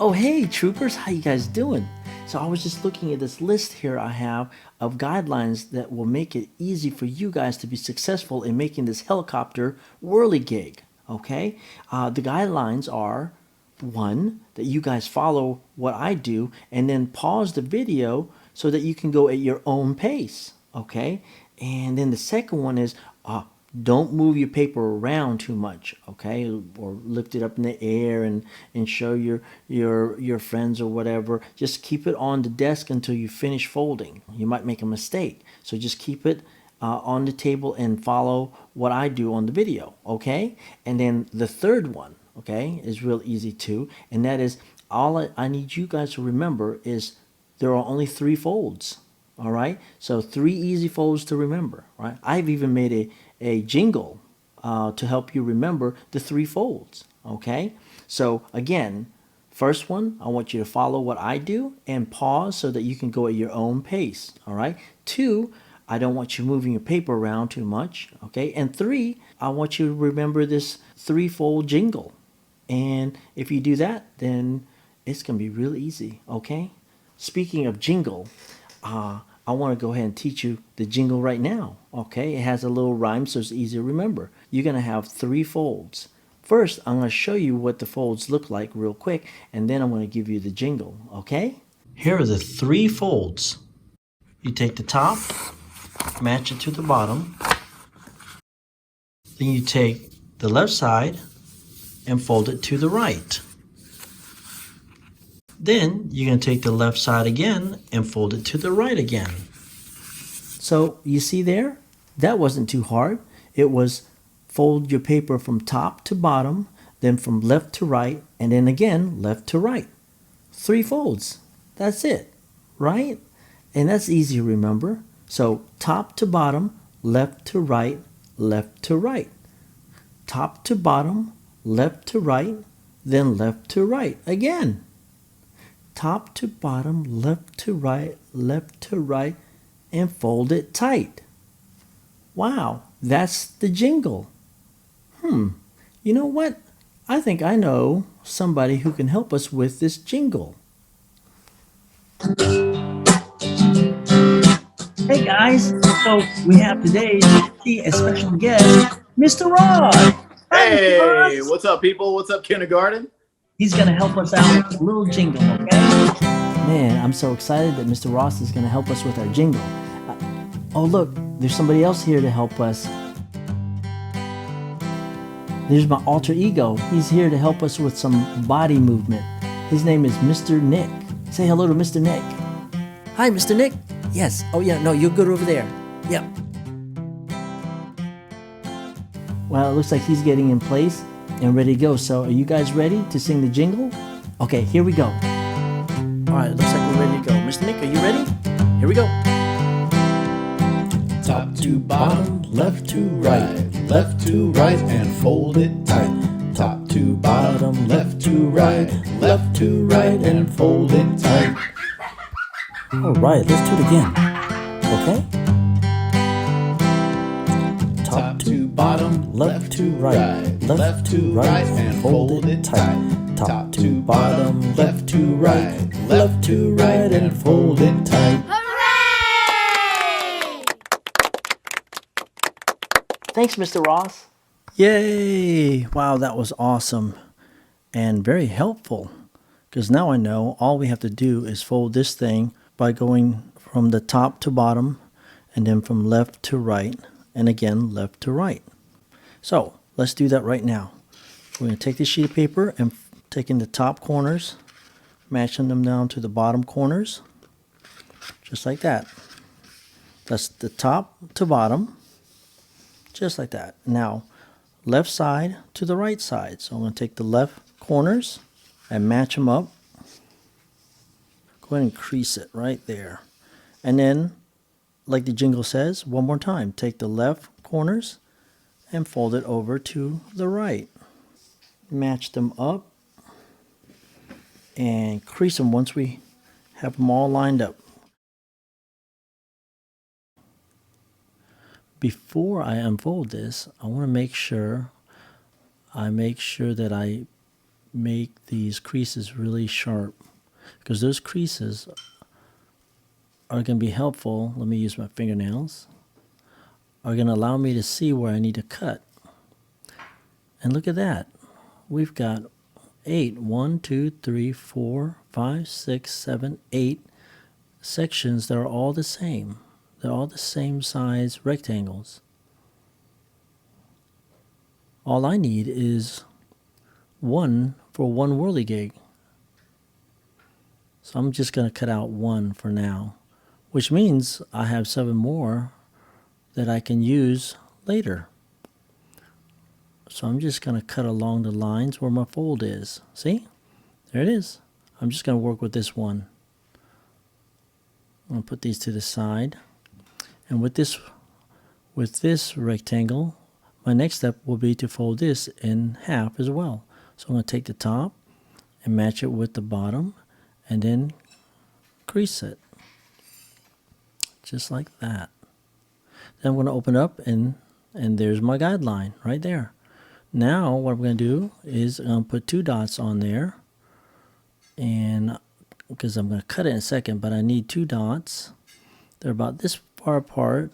Oh, hey, troopers, how you guys doing? So I was just looking at this list here I have of guidelines that will make it easy for you guys to be successful in making this helicopter whirligig. Okay, the guidelines are one, that you guys follow what I do and then pause the video so that you can go at your own pace. Okay, and then the second one is don't move your paper around too much, okay, or lift it up in the air and show your friends or whatever. Just keep it on the desk until you finish folding. You might make a mistake, so just keep it on the table and follow what I do on the video, okay. And then the third one, okay, is real easy too, and that is all I need you guys to remember is there are only three folds. All right, so three easy folds to remember. Right, I've even made a jingle to help you remember the three folds. Okay, so again, first one, I want you to follow what I do and pause so that you can go at your own pace. All right, two, I don't want you moving your paper around too much. Okay, and three, I want you to remember this three-fold jingle. And if you do that, then it's gonna be real easy. Okay. Speaking of jingle, I want to go ahead and teach you the jingle right now. Okay, it has a little rhyme, so it's easy to remember. You're going to have three folds. First, I'm going to show you what the folds look like real quick, and then I'm going to give you the jingle. Okay, here are the three folds. You take the top, match it to the bottom, then you take the left side and fold it to the right. Then you're going to take the left side again and fold it to the right again. So you see there, that wasn't too hard. It was fold your paper from top to bottom, then from left to right, and then again left to right. Three folds. That's it, right? And that's easy to remember. So top to bottom, left to right, left to right. Top to bottom, left to right, then left to right again. Top to bottom, left to right, and fold it tight. Wow, that's the jingle. You know what? I think I know somebody who can help us with this jingle. Hey guys, so we have today a special guest, Mr. Ross. Hi, Mr. Hey, Ross. what's up, people? What's up, kindergarten? He's going to help us out with a little jingle, okay? Man, I'm so excited that Mr. Ross is going to help us with our jingle. Oh, look, there's somebody else here to help us. There's my alter ego. He's here to help us with some body movement. His name is Mr. Nick. Say hello to Mr. Nick. Hi, Mr. Nick. Yes. Oh, yeah, no, you're good over there. Yep. Well, it looks like he's getting in place and ready to go. So, are you guys ready to sing the jingle? Okay, here we go. All right, it looks like we're ready to go. Mr. Nick, are you ready? Here we go. Top to bottom, left to right, and fold it tight. Top to bottom, left to right, and fold it tight. All right, let's do it again. Okay? Top to bottom, left to right, and fold it tight. Top to bottom, left to right, and fold it tight. Thanks, Mr. Ross. Yay! Wow, that was awesome and very helpful because now I know all we have to do is fold this thing by going from the top to bottom and then from left to right and again left to right. So let's do that right now. We're going to take this sheet of paper and taking the top corners, matching them down to the bottom corners, just like that. That's the top to bottom. Just like that. Now, left side to the right side. So I'm going to take the left corners and match them up. Go ahead and crease it right there. And then, like the jingle says, one more time. Take the left corners and fold it over to the right. Match them up and crease them once we have them all lined up. Before I unfold this, I want to make sure that I make these creases really sharp, because those creases are going to be helpful. Let me use my fingernails. Are going to allow me to see where I need to cut. And look at that. We've got 8, 1, 2, 3, 4, 5, 6, 7, 8 sections that are all the same. They're all the same size rectangles. All I need is one for one whirligig. So I'm just going to cut out one for now, which means I have 7 more that I can use later. So I'm just going to cut along the lines where my fold is. See? There it is. I'm just going to work with this one. I'm going to put these to the side. And with this rectangle, my next step will be to fold this in half as well. So I'm going to take the top and match it with the bottom and then crease it. Just like that. Then I'm going to open up and there's my guideline right there. Now what I'm going to do is I'm going to put 2 dots on there, and because I'm going to cut it in a second, but I need 2 dots. They're about this far apart.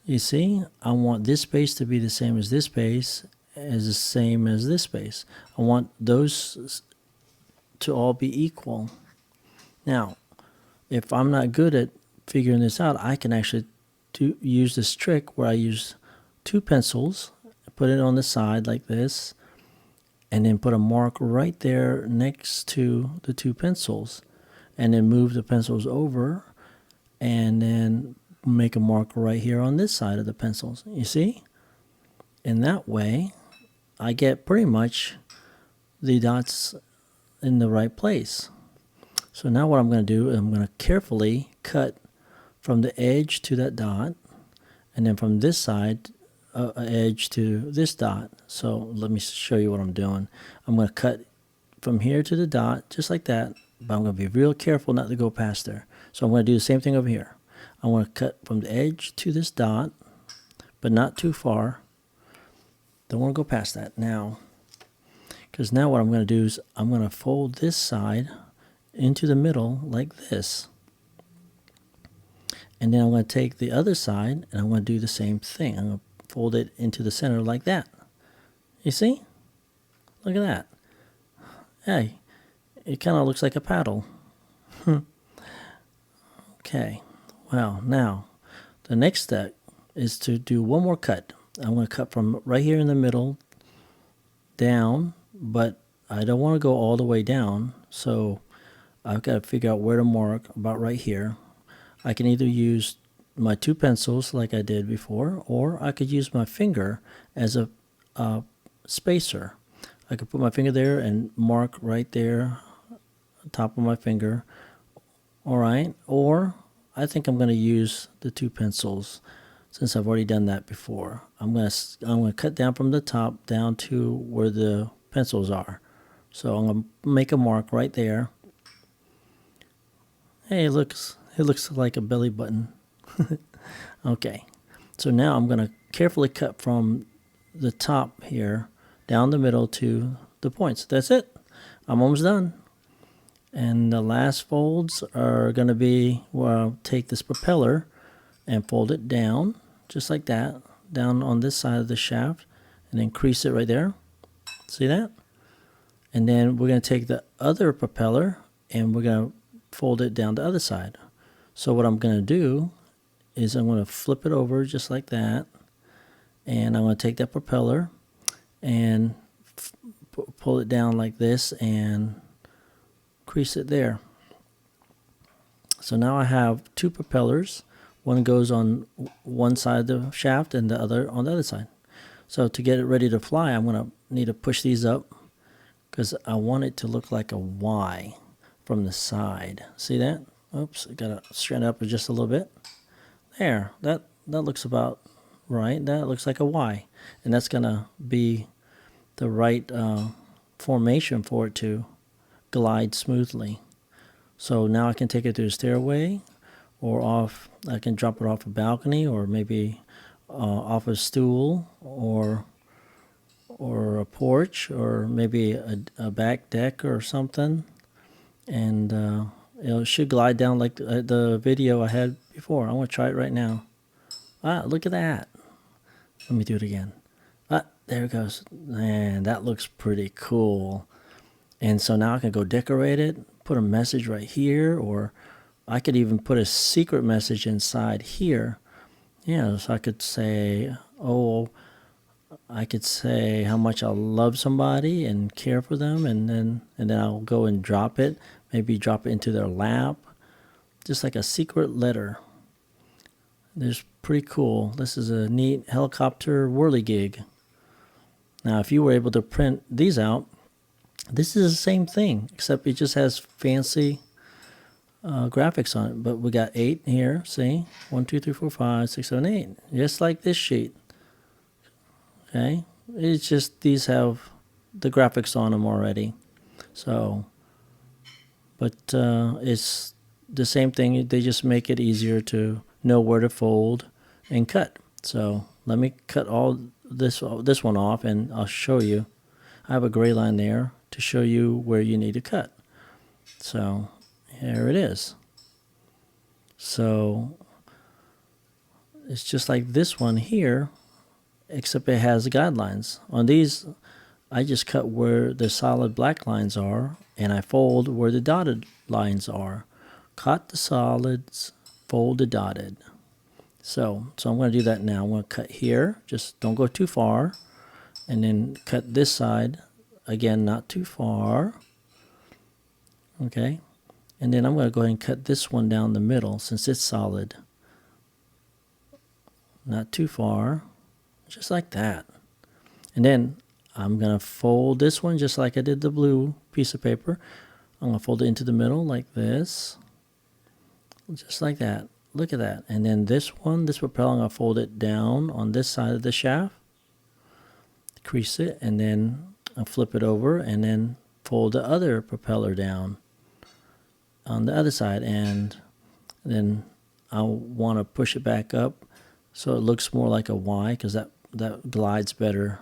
You see, I want this space to be the same as this space, as the same as this space. I want those to all be equal. Now, if I'm not good at figuring this out, I can actually use this trick where I use 2 pencils, put it on the side like this, and then put a mark right there next to the 2 pencils, and then move the pencils over, and then make a mark right here on this side of the pencils. You see? And that way, I get pretty much the dots in the right place. So now what I'm going to do is I'm going to carefully cut from the edge to that dot, and then from this side edge to this dot. So let me show you what I'm doing. I'm going to cut from here to the dot just like that, but I'm going to be real careful not to go past there. So I'm going to do the same thing over here. I want to cut from the edge to this dot, but not too far. Don't want to go past that now, because now what I'm going to do is I'm going to fold this side into the middle like this. And then I'm going to take the other side and I'm going to do the same thing. I'm going to fold it into the center like that. You see? Look at that. Hey, it kind of looks like a paddle. Okay. Well, now the next step is to do one more cut. I'm going to cut from right here in the middle down, but I don't want to go all the way down. So I've got to figure out where to mark about right here. I can either use my 2 pencils like I did before, or I could use my finger as a spacer. I could put my finger there and mark right there, top of my finger. All right, or I think I'm going to use the 2 pencils since I've already done that before. I'm going to cut down from the top down to where the pencils are. So I'm going to make a mark right there. Hey, it looks like a belly button. Okay, so now I'm going to carefully cut from the top here down the middle to the points. That's it. I'm almost done. And the last folds are going to be where I'll take this propeller and fold it down just like that, down on this side of the shaft, and then crease it right there. See that? And then we're going to take the other propeller and we're going to fold it down the other side. So what I'm going to do is I'm going to flip it over just like that, and I'm going to take that propeller and pull it down like this and crease it there. So now I have 2 propellers. One goes on one side of the shaft and the other on the other side. So to get it ready to fly, I'm going to need to push these up because I want it to look like a Y from the side. See that? Oops, I got to straighten it up just a little bit. There, that looks about right. That looks like a Y. And that's going to be the right formation for it to glide smoothly. So now I can take it to the stairway, or I can drop it off a balcony, or maybe off a stool, or or a porch, or maybe a back deck or something, and it should glide down like the video I had before. I want to try it right now. Ah, look at that. Let me do it again. Ah, there it goes. Man, that looks pretty cool. And so now I can go decorate it, put a message right here, or I could even put a secret message inside here. Yeah, so I could say, oh, I could say how much I love somebody and care for them, and then I'll go and drop it, maybe drop it into their lap, just like a secret letter. It's pretty cool. This is a neat helicopter whirligig. Now, if you were able to print these out, this is the same thing, except it just has fancy graphics on it. But we got 8 here, see? 1, 2, 3, 4, 5, 6, 7, 8. Just like this sheet. Okay? It's just these have the graphics on them already. So, but it's the same thing. They just make it easier to know where to fold and cut. So let me cut all this one off, and I'll show you. I have a gray line there to show you where you need to cut. So here it is. So it's just like this one here, except it has guidelines. On these, I just cut where the solid black lines are, and I fold where the dotted lines are. Cut the solids, fold the dotted. So I'm going to do that now. I'm going to cut here, just don't go too far, and then cut this side, again, not too far. Okay, and then I'm going to go ahead and cut this one down the middle since it's solid. Not too far, just like that. And then I'm going to fold this one just like I did the blue piece of paper. I'm going to fold it into the middle like this, just like that. Look at that. And then this one, this propeller, I'm going to fold it down on this side of the shaft, crease it, and then I'll flip it over and then fold the other propeller down on the other side, and then I'll want to push it back up so it looks more like a Y, because that glides better.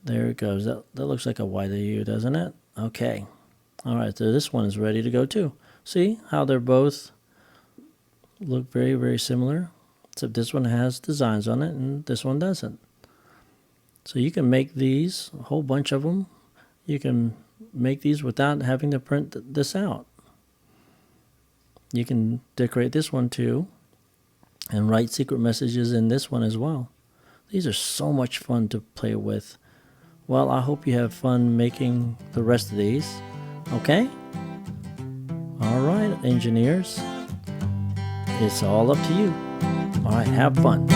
There it goes. That looks like a Y to you, doesn't it? Okay. All right, so this one is ready to go too. See how they're both look very, very similar, except this one has designs on it and this one doesn't. So you can make these, a whole bunch of them. You can make these without having to print this out. You can decorate this one too and write secret messages in this one as well. These are so much fun to play with. Well, I hope you have fun making the rest of these. Okay? All right, engineers. It's all up to you. All right, have fun.